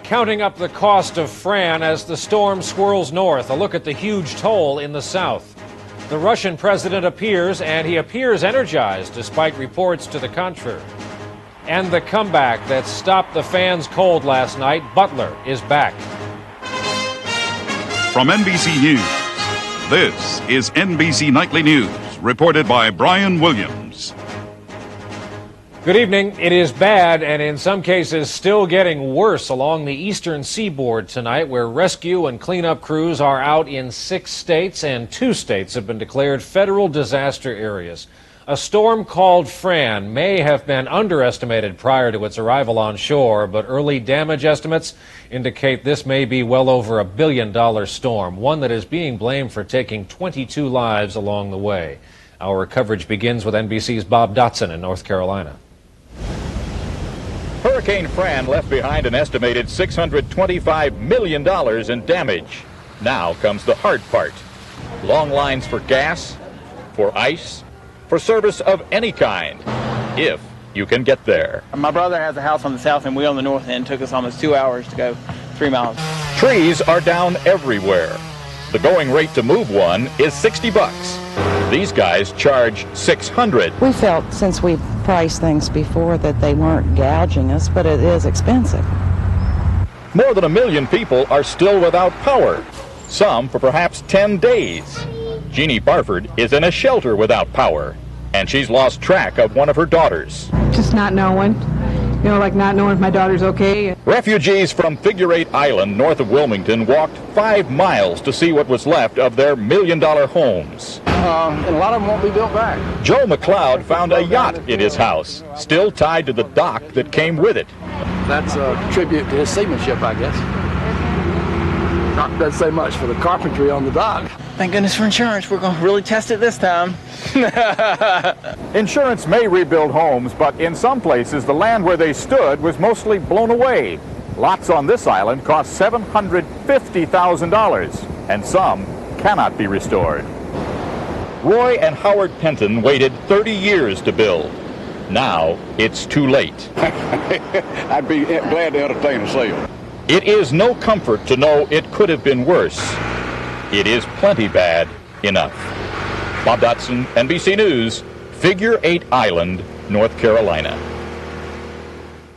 Counting up the cost of Fran as the storm swirls north. A look at the huge toll in the south. The Russian president appears, and he appears energized despite reports to the contrary. And the comeback that stopped the fans cold last night, Butler is back. From NBC News, this is NBC Nightly News, reported by Brian Williams. Good evening. It is bad, and in some cases still getting worse along the eastern seaboard tonight, where rescue and cleanup crews are out in 6 states, and 2 states have been declared federal disaster areas. A storm called Fran may have been underestimated prior to its arrival on shore, but early damage estimates indicate this may be well over $1 billion storm, one that is being blamed for taking 22 lives along the way. Our coverage begins with NBC's Bob Dotson in North Carolina. Hurricane Fran left behind an estimated $625 million in damage. Now comes the hard part. Long lines for gas, for ice, for service of any kind, if you can get there. My brother has a house on the south end, we on the north end. It took us almost 2 hours to go 3 miles. Trees are down everywhere. The going rate to move one is $60. These guys charge $600. We felt, since we priced things before, that they weren't gouging us, but it is expensive. More than 1 million people are still without power, some for perhaps 10 days. Jeannie Barford is in a shelter without power, and she's lost track of one of her daughters. Just not knowing, like not knowing if my daughter's okay. Refugees from Figure 8 Island, north of Wilmington, walked 5 miles to see what was left of their $1 million homes. And a lot of them won't be built back. Joe McLeod found a yacht in his house, still tied to the dock that came with it. That's a tribute to his seamanship, I guess. Doc doesn't say much for the carpentry on the dock. Thank goodness for insurance. We're going to really test it this time. Insurance may rebuild homes, but in some places the land where they stood was mostly blown away. Lots on this island cost $750,000, and some cannot be restored. Roy and Howard Penton waited 30 years to build. Now it's too late. I'd be glad to entertain a sale. It is no comfort to know it could have been worse. It is plenty bad enough. Bob Dotson, NBC News, Figure 8 Island, North Carolina.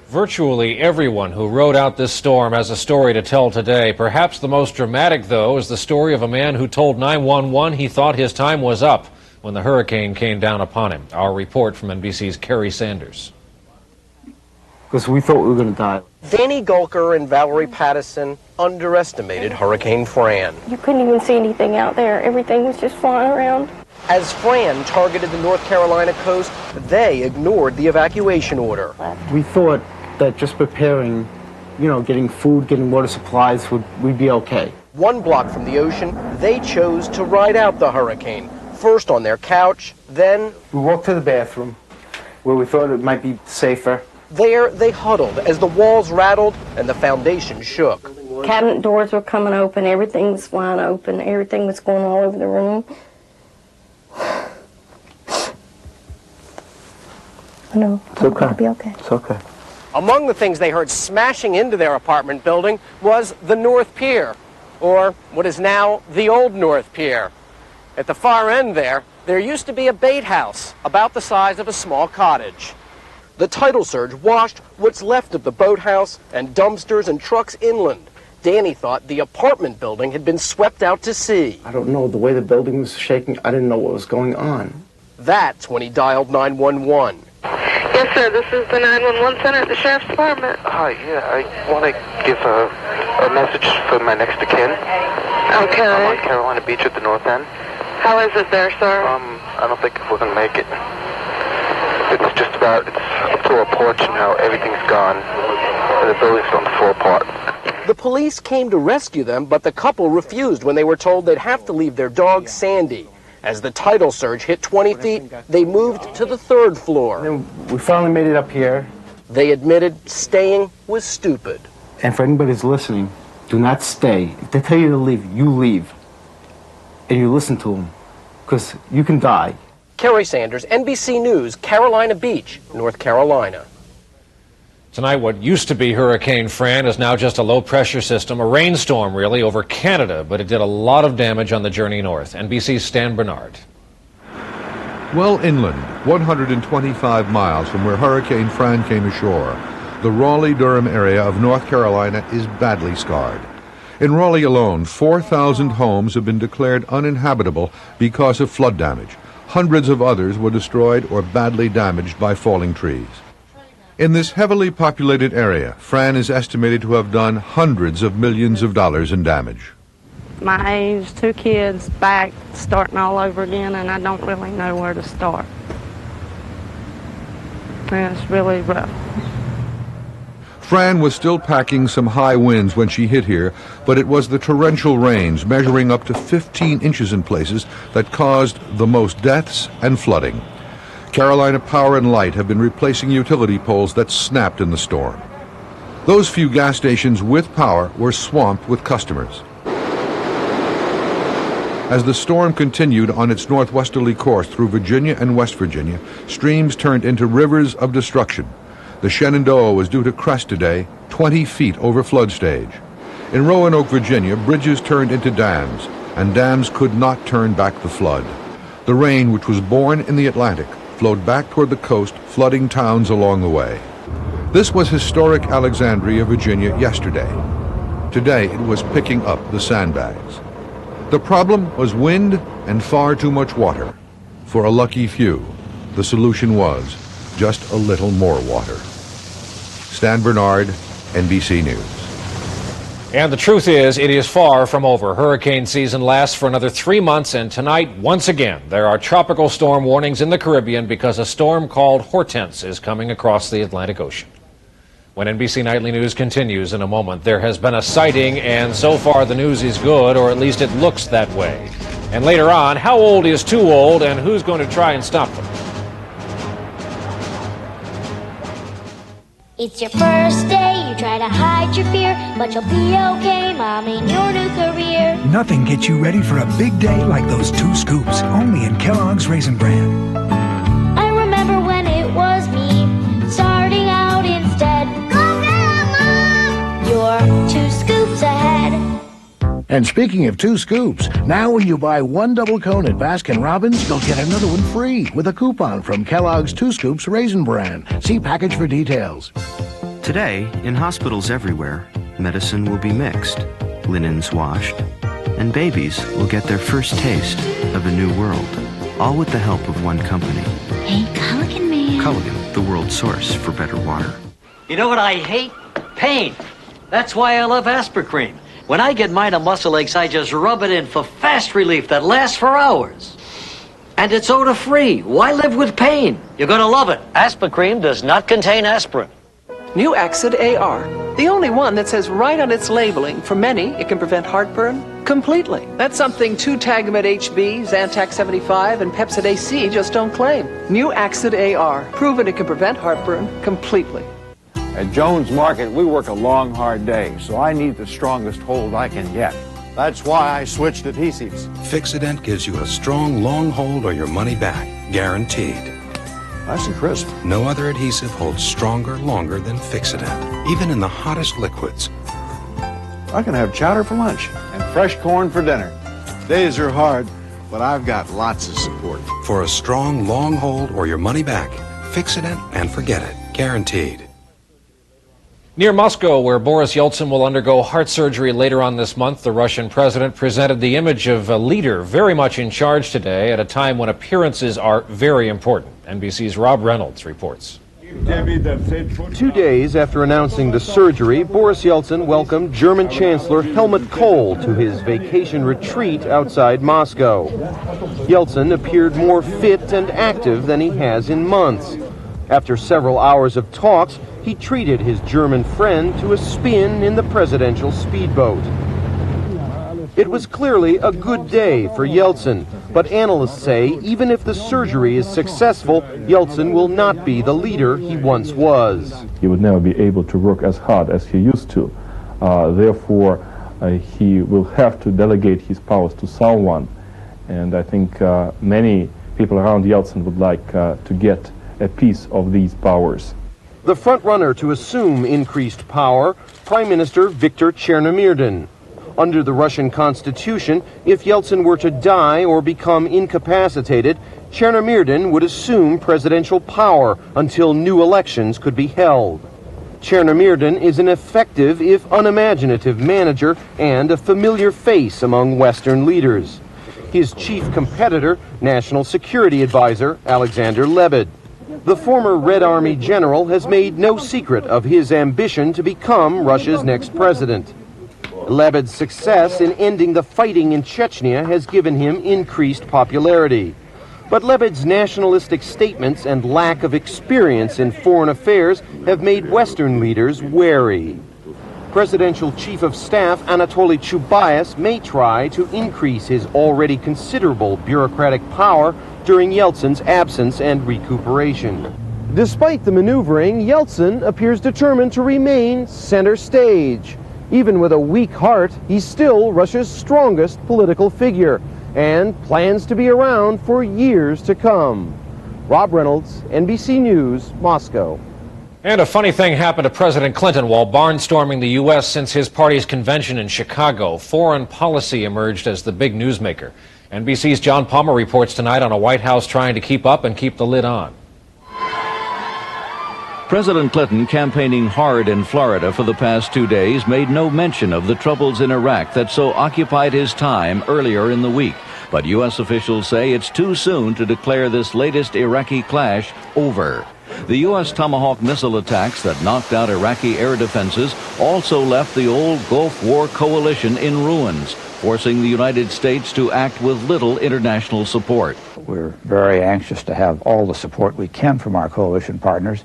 Virtually everyone who rode out this storm has a story to tell today. Perhaps the most dramatic, though, is the story of a man who told 911 he thought his time was up when the hurricane came down upon him. Our report from NBC's Kerry Sanders. Because we thought we were going to die. Danny Gulker and Valerie Pattison underestimated Hurricane Fran. You couldn't even see anything out there. Everything was just flying around. As Fran targeted the North Carolina coast, they ignored the evacuation order. We thought that just preparing, getting food, getting water supplies, we'd be okay. 1 block from the ocean, they chose to ride out the hurricane. First on their couch, then we walked to the bathroom where we thought it might be safer. There they huddled as the walls rattled and the foundation shook. Cabinet doors were coming open, everything was flying open, everything was going all over the room. No, it's okay. I'll be okay. It's okay. Among the things they heard smashing into their apartment building was the North Pier, or what is now the Old North Pier. At the far end there used to be a bait house about the size of a small cottage. The tidal surge washed what's left of the boathouse and dumpsters and trucks inland. Danny thought the apartment building had been swept out to sea. I don't know, the way the building was shaking, I didn't know what was going on. That's when he dialed 911. Yes, sir, this is the 911 center at the Sheriff's Department. Hi, yeah, I want to give a message for my next of kin. Okay. I'm on Carolina Beach at the north end. How is it there, sir? I don't think we're going to make it. It's just about, it's up to our porch and how everything's gone. And the building's starting to fall apart. The police came to rescue them, but the couple refused when they were told they'd have to leave their dog, Sandy. As the tidal surge hit 20 feet, they moved to the 3rd floor. And we finally made it up here. They admitted staying was stupid. And for anybody who's listening, do not stay. If they tell you to leave, you leave. And you listen to them, because you can die. Kerry Sanders, NBC News, Carolina Beach, North Carolina. Tonight, what used to be Hurricane Fran is now just a low-pressure system, a rainstorm, really, over Canada, but it did a lot of damage on the journey north. NBC's Stan Bernard. Well inland, 125 miles from where Hurricane Fran came ashore, the Raleigh-Durham area of North Carolina is badly scarred. In Raleigh alone, 4,000 homes have been declared uninhabitable because of flood damage. Hundreds of others were destroyed or badly damaged by falling trees. In this heavily populated area, Fran is estimated to have done hundreds of millions of dollars in damage. My age, 2 kids, back, starting all over again, and I don't really know where to start. And it's really rough. Fran was still packing some high winds when she hit here, but it was the torrential rains, measuring up to 15 inches in places, that caused the most deaths and flooding. Carolina Power and Light have been replacing utility poles that snapped in the storm. Those few gas stations with power were swamped with customers. As the storm continued on its northwesterly course through Virginia and West Virginia, streams turned into rivers of destruction. The Shenandoah was due to crest today, 20 feet over flood stage. In Roanoke, Virginia, bridges turned into dams, and dams could not turn back the flood. The rain, which was born in the Atlantic, flowed back toward the coast, flooding towns along the way. This was historic Alexandria, Virginia, yesterday. Today, it was picking up the sandbags. The problem was wind and far too much water. For a lucky few, the solution was just a little more water. Stan Bernard, NBC News. And the truth is, it is far from over. Hurricane season lasts for another 3 months, and tonight, once again, there are tropical storm warnings in the Caribbean because a storm called Hortense is coming across the Atlantic Ocean. When NBC Nightly News continues in a moment, there has been a sighting, and so far the news is good, or at least it looks that way. And later on, how old is too old, and who's going to try and stop them? It's your first day, you try to hide your fear, but you'll be okay, Mom, in your new career. Nothing gets you ready for a big day like those 2 scoops, only in Kellogg's Raisin Bran. I remember when it was me, starting out instead. Go get 'em, Mom! You're 2 scoops ahead. And speaking of 2 scoops, now when you buy 1 double cone at Baskin-Robbins, you'll get another one free with a coupon from Kellogg's 2 Scoops Raisin Bran. See package for details. Today, in hospitals everywhere, medicine will be mixed, linens washed, and babies will get their first taste of a new world, all with the help of one company. Hey, Culligan Man. Culligan, the world's source for better water. You know what I hate? Pain. That's why I love Aspercream. When I get mine on muscle aches, I just rub it in for fast relief that lasts for hours. And it's odor-free. Why live with pain? You're going to love it. Aspercream does not contain aspirin. New Axid AR, the only one that says right on its labeling, for many, it can prevent heartburn completely. That's something 2-Tagamet HB, Zantac 75, and Pepsid AC just don't claim. New Axid AR, proven it can prevent heartburn completely. At Jones Market, we work a long, hard day, so I need the strongest hold I can get. That's why I switched adhesives. Fixodent gives you a strong, long hold or your money back, guaranteed. Nice and crisp. No other adhesive holds stronger, longer than Fixodent, even in the hottest liquids. I can have chowder for lunch and fresh corn for dinner. Days are hard, but I've got lots of support. For a strong, long hold or your money back, Fixodent and forget it, guaranteed. Near Moscow, where Boris Yeltsin will undergo heart surgery later on this month, the Russian president presented the image of a leader very much in charge today at a time when appearances are very important. NBC's Rob Reynolds reports. 2 days after announcing the surgery, Boris Yeltsin welcomed German Chancellor Helmut Kohl to his vacation retreat outside Moscow. Yeltsin appeared more fit and active than he has in months. After several hours of talks, he treated his German friend to a spin in the presidential speedboat. It was clearly a good day for Yeltsin, but analysts say even if the surgery is successful, Yeltsin will not be the leader he once was. He would never be able to work as hard as he used to. Therefore, he will have to delegate his powers to someone. And I think many people around Yeltsin would like to get a piece of these powers. The frontrunner to assume increased power, Prime Minister Viktor Chernomyrdin. Under the Russian constitution, if Yeltsin were to die or become incapacitated, Chernomyrdin would assume presidential power until new elections could be held. Chernomyrdin is an effective, if unimaginative, manager and a familiar face among Western leaders. His chief competitor, National Security Advisor Alexander Lebed. The former Red Army general has made no secret of his ambition to become Russia's next president. Lebed's success in ending the fighting in Chechnya has given him increased popularity. But Lebed's nationalistic statements and lack of experience in foreign affairs have made Western leaders wary. Presidential Chief of Staff Anatoly Chubais may try to increase his already considerable bureaucratic power during Yeltsin's absence and recuperation. Despite the maneuvering, Yeltsin appears determined to remain center stage. Even with a weak heart, he's still Russia's strongest political figure and plans to be around for years to come. Rob Reynolds, NBC News, Moscow. And a funny thing happened to President Clinton while barnstorming the U.S. since his party's convention in Chicago. Foreign policy emerged as the big newsmaker. NBC's John Palmer reports tonight on a White House trying to keep up and keep the lid on. President Clinton, campaigning hard in Florida for the past 2 days, made no mention of the troubles in Iraq that so occupied his time earlier in the week. But U.S. officials say it's too soon to declare this latest Iraqi clash over. The U.S. Tomahawk missile attacks that knocked out Iraqi air defenses also left the old Gulf War coalition in ruins, forcing the United States to act with little international support. We're very anxious to have all the support we can from our coalition partners.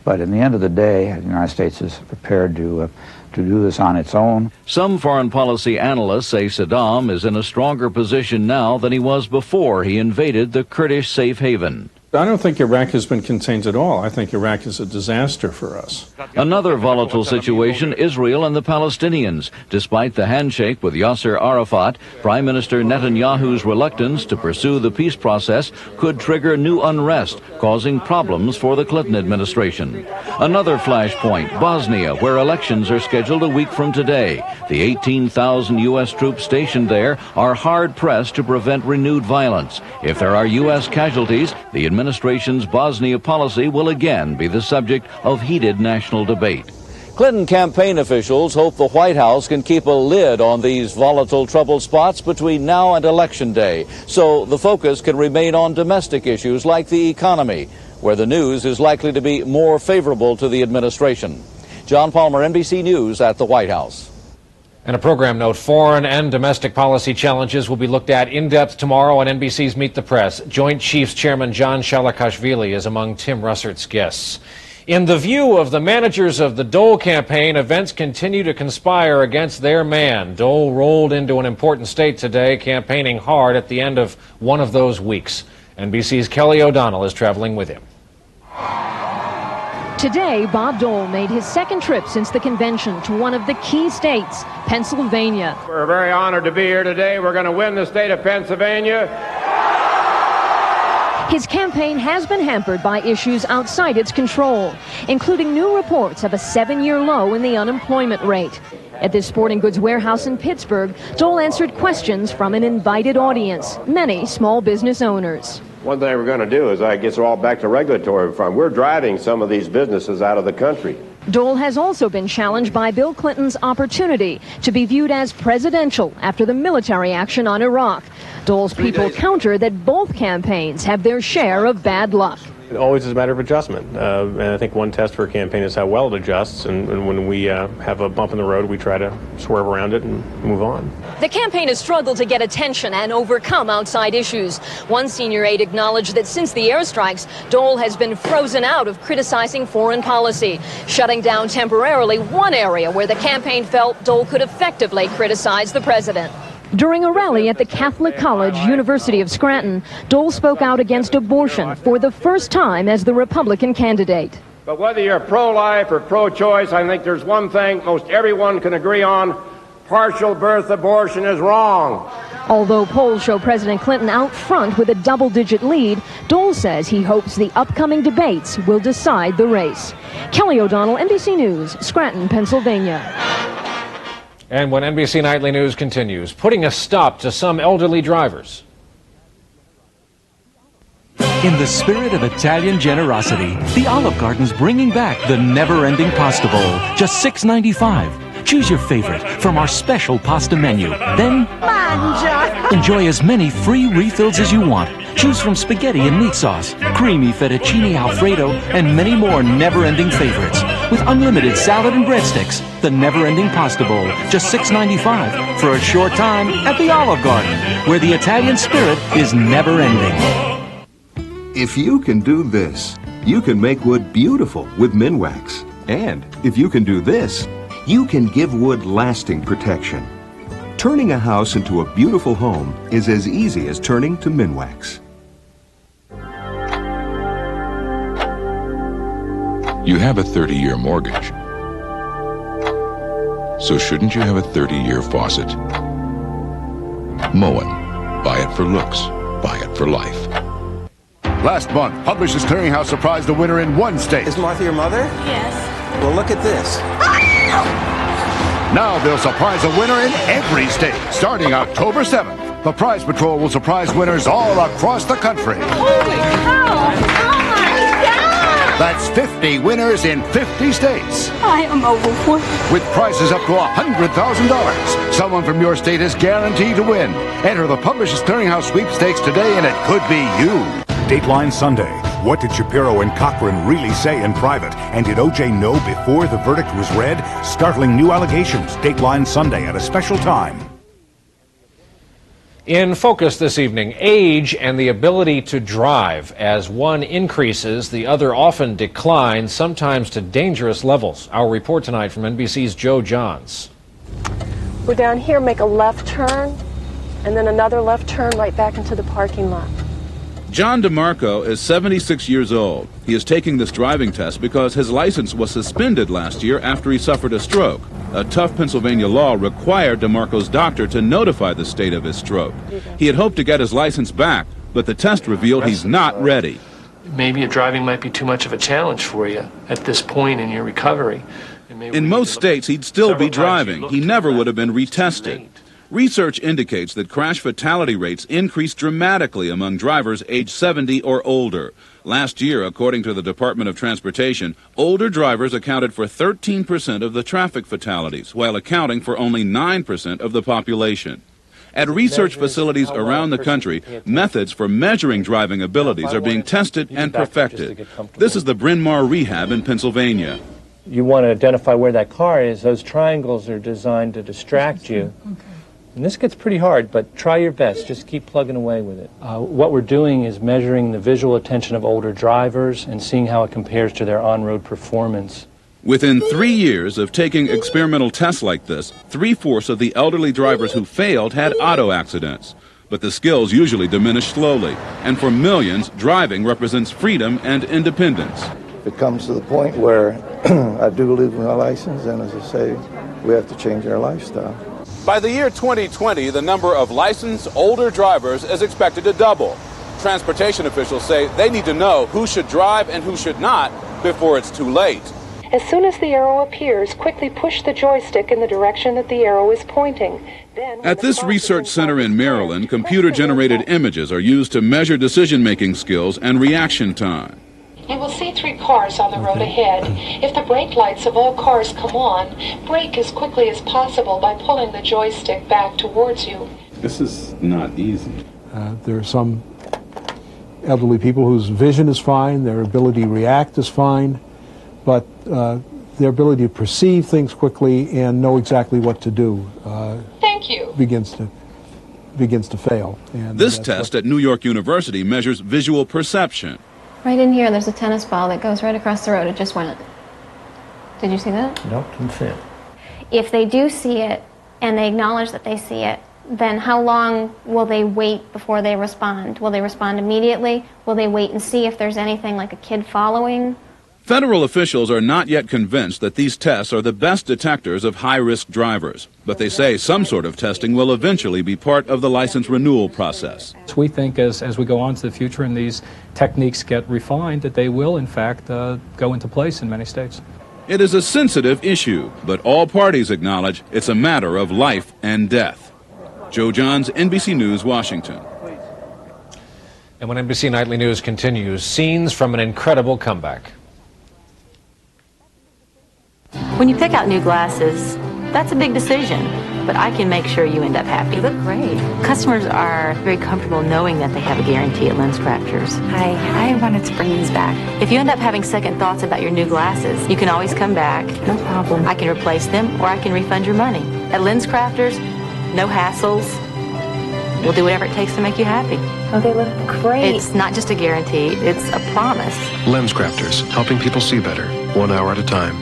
But in the end of the day, the United States is prepared to do this on its own. Some foreign policy analysts say Saddam is in a stronger position now than he was before he invaded the Kurdish safe haven. I don't think Iraq has been contained at all. I think Iraq is a disaster for us. Another volatile situation, Israel and the Palestinians. Despite the handshake with Yasser Arafat, Prime Minister Netanyahu's reluctance to pursue the peace process could trigger new unrest, causing problems for the Clinton administration. Another flashpoint, Bosnia, where elections are scheduled a week from today. The 18,000 U.S. troops stationed there are hard-pressed to prevent renewed violence. If there are U.S. casualties, the administration's Bosnia policy will again be the subject of heated national debate. Clinton campaign officials hope the White House can keep a lid on these volatile trouble spots between now and Election Day, so the focus can remain on domestic issues like the economy, where the news is likely to be more favorable to the administration. John Palmer, NBC News at the White House. And a program note, foreign and domestic policy challenges will be looked at in depth tomorrow on NBC's Meet the Press. Joint Chiefs Chairman John Shalikashvili is among Tim Russert's guests. In the view of the managers of the Dole campaign, events continue to conspire against their man. Dole rolled into an important state today, campaigning hard at the end of one of those weeks. NBC's Kelly O'Donnell is traveling with him. Today, Bob Dole made his second trip since the convention to one of the key states, Pennsylvania. We're very honored to be here today. We're going to win the state of Pennsylvania. His campaign has been hampered by issues outside its control, including new reports of a 7-year low in the unemployment rate. At this sporting goods warehouse in Pittsburgh, Dole answered questions from an invited audience, many small business owners. One thing we're going to do is I guess we're all back to regulatory reform. We're driving some of these businesses out of the country. Dole has also been challenged by Bill Clinton's opportunity to be viewed as presidential after the military action on Iraq. Dole's people counter that both campaigns have their share of bad luck. It always is a matter of adjustment, and I think one test for a campaign is how well it adjusts, and when we have a bump in the road, we try to swerve around it and move on. The campaign has struggled to get attention and overcome outside issues. One senior aide acknowledged that since the airstrikes, Dole has been frozen out of criticizing foreign policy, shutting down temporarily one area where the campaign felt Dole could effectively criticize the president. During a rally at the Catholic College, University of Scranton, Dole spoke out against abortion for the first time as the Republican candidate. But whether you're pro-life or pro-choice, I think there's one thing most everyone can agree on: partial birth abortion is wrong. Although polls show President Clinton out front with a double-digit lead, Dole says he hopes the upcoming debates will decide the race. Kelly O'Donnell, NBC News, Scranton, Pennsylvania. And when NBC Nightly News continues, putting a stop to some elderly drivers. In the spirit of Italian generosity, the Olive Garden's bringing back the never-ending pasta bowl, just $6.95. Choose your favorite from our special pasta menu. Then, enjoy as many free refills as you want. Choose from spaghetti and meat sauce, creamy fettuccine Alfredo, and many more never-ending favorites. With unlimited salad and breadsticks, the never-ending pasta bowl, just $6.95 for a short time at the Olive Garden, where the Italian spirit is never-ending. If you can do this, you can make wood beautiful with Minwax. And if you can do this, you can give wood lasting protection. Turning a house into a beautiful home is as easy as turning to Minwax. You have a 30-year mortgage. So shouldn't you have a 30-year faucet? Moen. Buy it for looks. Buy it for life. Last month, Publishers Clearinghouse surprised a winner in one state. Is Martha your mother? Yes. Well, look at this. Now they'll surprise a winner in every state. Starting October 7th, the Prize Patrol will surprise winners all across the country. Holy cow! Oh my God! That's 50 winners in 50 states. I am overwhelmed. With prizes up to $100,000. Someone from your state is guaranteed to win. Enter the Publishers Clearinghouse sweepstakes today and it could be you. Dateline Sunday. What did Shapiro and Cochran really say in private? And did O.J. know before the verdict was read? Startling new allegations. Dateline Sunday at a special time. In focus this evening, age and the ability to drive. As one increases, the other often declines, sometimes to dangerous levels. Our report tonight from NBC's Joe Johns. We're down here, make a left turn, and then another left turn right back into the parking lot. John DeMarco is 76 years old. He is taking this driving test because his license was suspended last year after he suffered a stroke. A tough Pennsylvania law required DeMarco's doctor to notify the state of his stroke. He had hoped to get his license back, but the test revealed he's not ready. Maybe driving might be too much of a challenge for you at this point in your recovery. In most states, he'd still be driving. He never would have been retested. Research indicates that crash fatality rates increase dramatically among drivers age 70 or older. Last year, according to the Department of Transportation, older drivers accounted for 13% of the traffic fatalities, while accounting for only 9% of the population. At research facilities around the country, methods for measuring driving abilities are being tested and perfected. This is the Bryn Mawr Rehab in Pennsylvania. You want to identify where that car is. Those triangles are designed to distract you. And this gets pretty hard, but try your best. Just keep plugging away with it. What we're doing is measuring the visual attention of older drivers and seeing how it compares to their on-road performance. Within 3 years of taking experimental tests like this, 3/4 of the elderly drivers who failed had auto accidents. But the skills usually diminish slowly. And for millions, driving represents freedom and independence. It comes to the point where I do lose my license, and as I say, we have to change our lifestyle. By the year 2020, the number of licensed older drivers is expected to double. Transportation officials say they need to know who should drive and who should not before it's too late. As soon as the arrow appears, quickly push the joystick in the direction that the arrow is pointing. At this research center in Maryland, computer-generated images are used to measure decision-making skills and reaction time. You will see 3 cars on the road ahead. If the brake lights of all cars come on, brake as quickly as possible by pulling the joystick back towards you. This is not easy. There are some elderly people whose vision is fine, their ability to react is fine, but their ability to perceive things quickly and know exactly what to do Thank you. begins to fail. And this test at New York University measures visual perception. Right in here, there's a tennis ball that goes right across the road. It just went. Did you see that? Nope, didn't see it. If they do see it and they acknowledge that they see it, then how long will they wait before they respond? Will they respond immediately? Will they wait and see if there's anything like a kid following? Federal officials are not yet convinced that these tests are the best detectors of high-risk drivers, but they say some sort of testing will eventually be part of the license renewal process. We think as we go on to the future and these techniques get refined, that they will, in fact, go into place in many states. It is a sensitive issue, but all parties acknowledge it's a matter of life and death. Joe Johns, NBC News, Washington. And when NBC Nightly News continues, scenes from an incredible comeback. When you pick out new glasses, that's a big decision, but I can make sure you end up happy. You look great. Customers are very comfortable knowing that they have a guarantee at Lens Crafters. I wanted to bring these back. If you end up having second thoughts about your new glasses, you can always come back. No problem. I can replace them or I can refund your money. At Lens Crafters, no hassles. We'll do whatever it takes to make you happy. Oh, they look great. It's not just a guarantee, it's a promise. Lens Crafters, helping people see better, 1 hour at a time.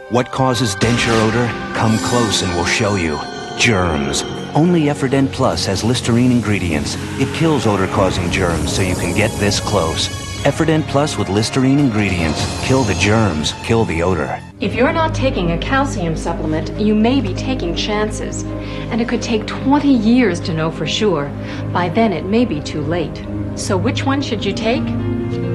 What causes denture odor? Come close and we'll show you. Germs. Only Efferdent Plus has Listerine ingredients. It kills odor-causing germs, so you can get this close. Efferdent Plus with Listerine ingredients. Kill the germs, kill the odor. If you're not taking a calcium supplement, you may be taking chances. And it could take 20 years to know for sure. By then, it may be too late. So which one should you take?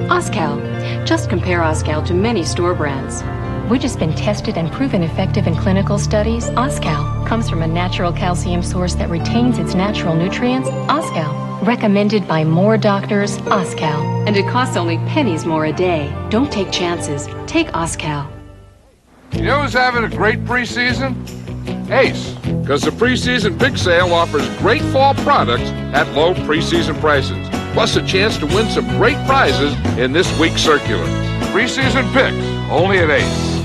Oscal. Just compare Oscal to many store brands. Which has been tested and proven effective in clinical studies. Oscal comes from a natural calcium source that retains its natural nutrients. Oscal, recommended by more doctors. Oscal, and it costs only pennies more a day. Don't take chances. Take Oscal. You know who's having a great preseason? Ace, because the preseason pick sale offers great fall products at low preseason prices, plus a chance to win some great prizes in this week's circular. Preseason picks, only at Ace.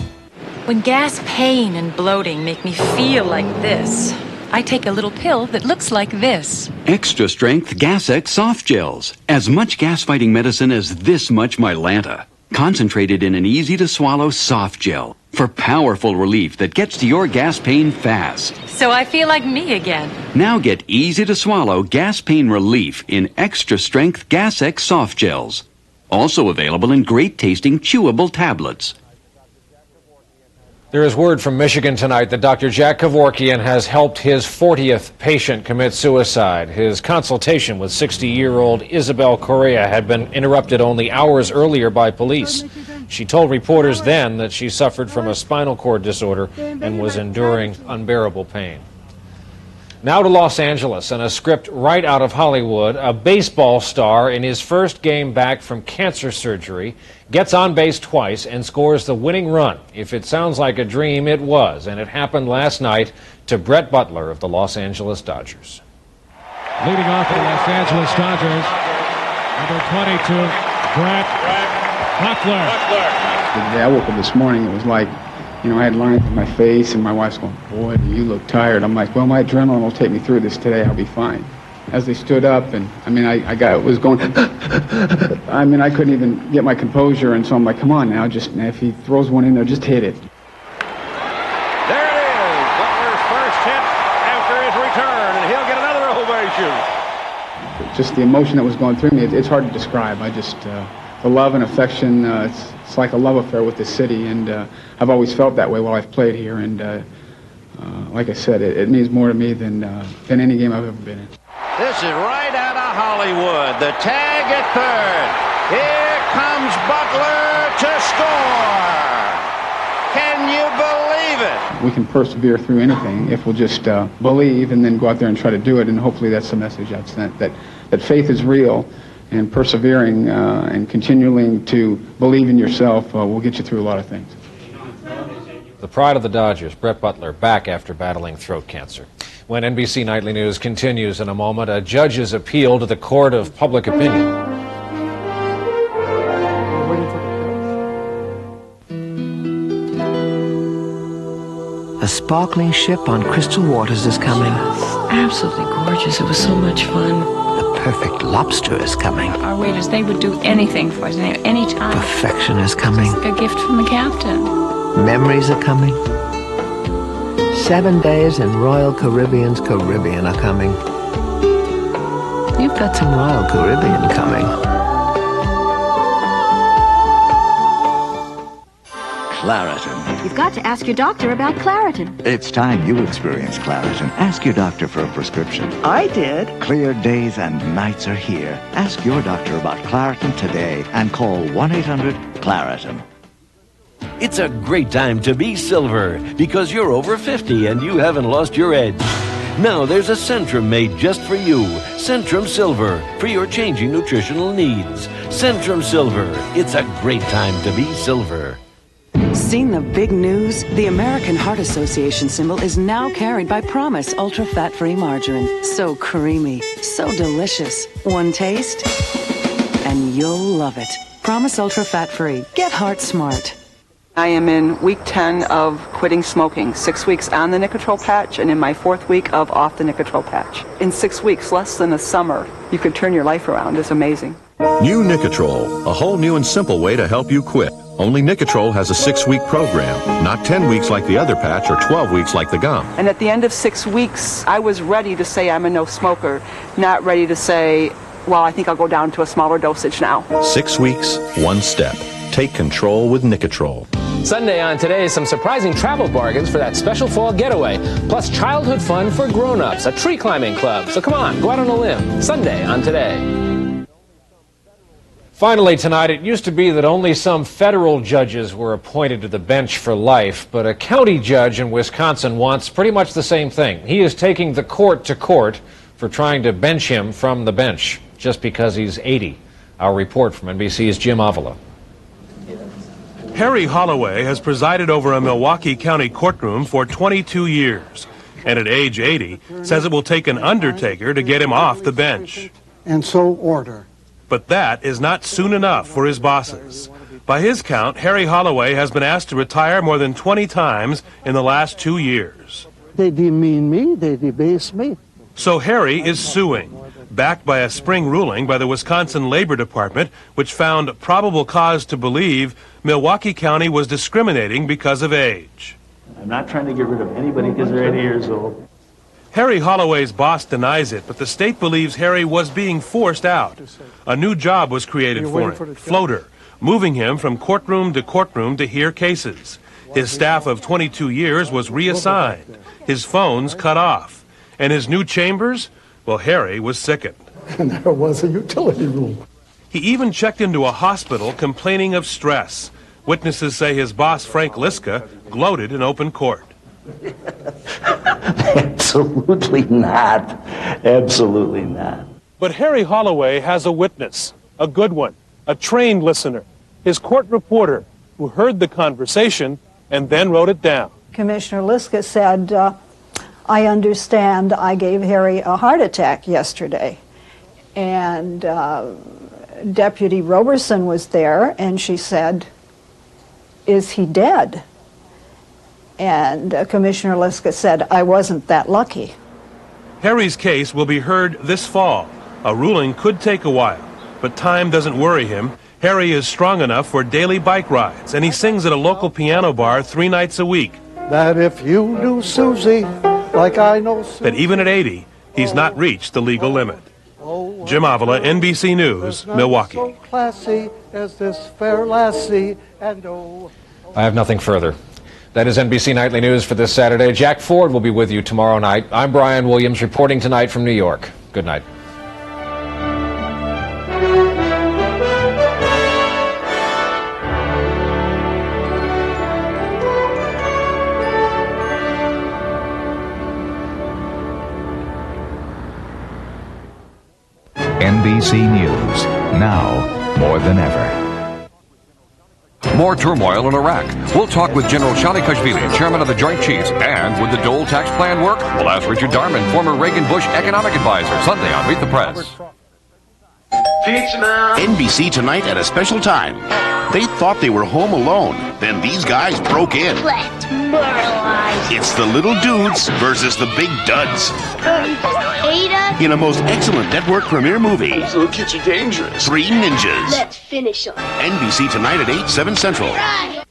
When gas pain and bloating make me feel like this, I take a little pill that looks like this. Extra strength Gas-X soft gels. As much gas-fighting medicine as this much Mylanta. Concentrated in an easy-to-swallow soft gel for powerful relief that gets to your gas pain fast. So I feel like me again. Now get easy-to-swallow gas pain relief in extra strength Gas-X soft gels. Also available in great-tasting chewable tablets. There is word from Michigan tonight that Dr. Jack Kevorkian has helped his 40th patient commit suicide. His consultation with 60-year-old Isabel Correa had been interrupted only hours earlier by police. She told reporters then that she suffered from a spinal cord disorder and was enduring unbearable pain. Now to Los Angeles, and a script right out of Hollywood. A baseball star in his first game back from cancer surgery gets on base twice and scores the winning run. If it sounds like a dream, it was, and it happened last night to Brett Butler of the Los Angeles Dodgers. Leading off for the Los Angeles Dodgers, number 22, Brett Butler. The day I woke up this morning, it was like, you know, I had lines on my face, and my wife's going, boy, you look tired. I'm like, well, my adrenaline will take me through this today. I'll be fine. As they stood up, and I mean, I was going, I mean, I couldn't even get my composure, and so I'm like, come on now, just, if he throws one in there, just hit it. There it is, Butler's first hit after his return, and he'll get another ovation. Just the emotion that was going through me, it's hard to describe. I just, the love and affection, it's like a love affair with the city, and I've always felt that way while I've played here, and like I said, it means more to me than any game I've ever been in. This is right out of Hollywood. The tag at third. Here comes Butler to score. Can you believe it? We can persevere through anything if we'll just believe and then go out there and try to do it, and hopefully that's the message I've sent, that faith is real, and persevering and continuing to believe in yourself will get you through a lot of things. The pride of the Dodgers, Brett Butler, back after battling throat cancer. When NBC Nightly News continues in a moment, a judge's appeal to the court of public opinion. A sparkling ship on crystal waters is coming. Absolutely gorgeous. It was so much fun. The perfect lobster is coming. Our waiters, they would do anything for us, any time. Perfection is coming. Just like a gift from the captain. Memories are coming. 7 days in Royal Caribbean's Caribbean are coming. You've got some Royal Caribbean coming. Claritin. You've got to ask your doctor about Claritin. It's time you experience Claritin. Ask your doctor for a prescription. I did. Clear days and nights are here. Ask your doctor about Claritin today and call 1-800-Claritin. It's a great time to be silver because you're over 50 and you haven't lost your edge. Now there's a Centrum made just for you. Centrum Silver for your changing nutritional needs. Centrum Silver. It's a great time to be silver. Seen the big news? The American Heart Association symbol is now carried by Promise Ultra Fat-Free Margarine. So creamy, so delicious. One taste, and you'll love it. Promise Ultra Fat-Free. Get heart smart. I am in week 10 of quitting smoking, 6 weeks on the Nicotrol patch, and in my 4th week of off the Nicotrol patch. In 6 weeks, less than a summer, you could turn your life around. It's amazing. New Nicotrol, a whole new and simple way to help you quit. Only Nicotrol has a 6-week program, not 10 weeks like the other patch or 12 weeks like the gum. And at the end of 6 weeks, I was ready to say I'm a no smoker, not ready to say, well, I think I'll go down to a smaller dosage now. 6 weeks, 1 step. Take control with Nicotrol. Sunday on Today, some surprising travel bargains for that special fall getaway, plus childhood fun for grown-ups, a tree climbing club. So come on, go out on a limb. Sunday on Today. Finally tonight, it used to be that only some federal judges were appointed to the bench for life, but a county judge in Wisconsin wants pretty much the same thing. He is taking the court to court for trying to bench him from the bench just because he's 80. Our report from NBC's Jim Avila. Harry Holloway has presided over a Milwaukee County courtroom for 22 years, and at age 80 says it will take an undertaker to get him off the bench. And so order. But that is not soon enough for his bosses. By his count, Harry Holloway has been asked to retire more than 20 times in the last 2 years. They demean me, they debase me. So Harry is suing, backed by a spring ruling by the Wisconsin Labor Department, which found probable cause to believe Milwaukee County was discriminating because of age. I'm not trying to get rid of anybody because they're 80 years old. Harry Holloway's boss denies it, but the state believes Harry was being forced out. A new job was created for him, floater, moving him from courtroom to hear cases. His staff of 22 years was reassigned, his phones cut off, and his new chambers, well, Harry was sickened. And there was a utility room. He even checked into a hospital complaining of stress. Witnesses say his boss, Frank Liska, gloated in open court. Absolutely not. Absolutely not. But Harry Holloway has a witness, a good one, a trained listener, his court reporter, who heard the conversation and then wrote it down. Commissioner Liska said, I understand I gave Harry a heart attack yesterday. And Deputy Roberson was there, and she said, is he dead? And Commissioner Liska said, I wasn't that lucky. Harry's case will be heard this fall. A ruling could take a while, but time doesn't worry him. Harry is strong enough for daily bike rides, and he sings at a local piano bar 3 nights a week. That if you knew Susie like I know Susie. That even at 80, he's not reached the legal limit. Jim Avila, NBC News, Milwaukee. So classy as this fair lassie, and oh. I have nothing further. That is NBC Nightly News for this Saturday. Jack Ford will be with you tomorrow night. I'm Brian Williams reporting tonight from New York. Good night. NBC News, now more than ever. More turmoil in Iraq. We'll talk with General Shalikashvili, chairman of the Joint Chiefs. And would the Dole tax plan work? We'll ask Richard Darman, former Reagan-Bush economic advisor, Sunday on Meet the Press. NBC tonight at a special time. They thought they were home alone. Then these guys broke in. Let's muralize. It's the little dudes versus the big duds. Ada? In a most excellent network premiere movie. Little Kitty Dangerous. 3 Ninjas. Let's finish them. NBC tonight at 8, 7 Central. Right.